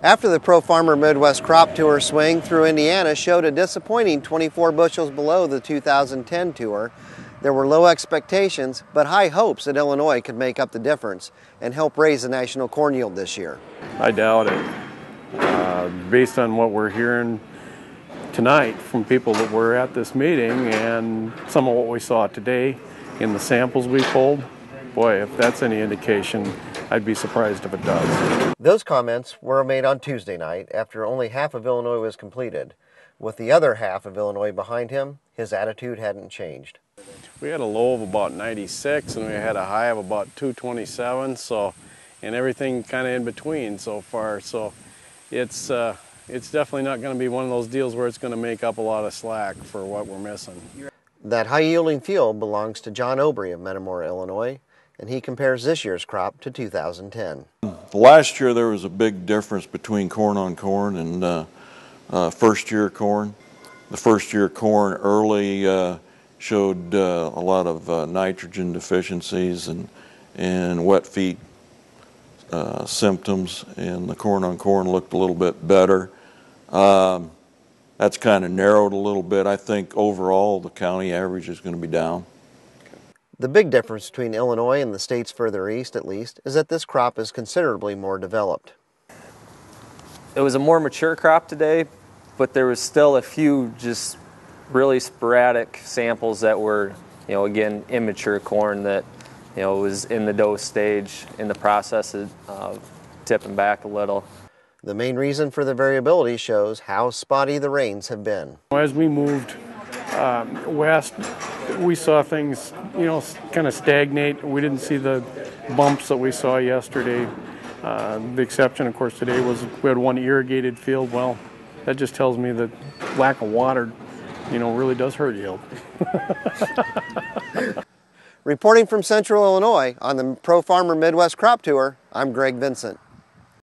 After the Pro Farmer Midwest Crop Tour swing through Indiana showed a disappointing 24 bushels below the 2010 tour, there were low expectations but high hopes that Illinois could make up the difference and help raise the national corn yield this year. I doubt it. Based on what we're hearing tonight from people that were at this meeting and some of what we saw today in the samples we pulled, boy, if that's any indication, I'd be surprised if it does. Those comments were made on Tuesday night after only half of Illinois was completed. With the other half of Illinois behind him, his attitude hadn't changed. We had a low of about 96 and we had a high of about 227, and everything kind of in between so far. So it's definitely not going to be one of those deals where it's going to make up a lot of slack for what we're missing. That high-yielding field belongs to John Obrey of Metamora, Illinois, and he compares this year's crop to 2010. Last year there was a big difference between corn on corn and first-year corn. The first-year corn early showed a lot of nitrogen deficiencies and wet feet symptoms, and the corn on corn looked a little bit better. That's kind of narrowed a little bit. I think overall the county average is going to be down. The big difference between Illinois and the states further east, at least, is that this crop is considerably more developed. It was a more mature crop today, but there was still a few just really sporadic samples that were, again, immature corn that, was in the dough stage in the process of tipping back a little. The main reason for the variability shows how spotty the rains have been. As we moved west, we saw things, kind of stagnate. We didn't see the bumps that we saw yesterday. The exception, of course, today was we had one irrigated field. Well, that just tells me that lack of water, really does hurt yield. Reporting from Central Illinois on the Pro Farmer Midwest Crop Tour, I'm Greg Vincent.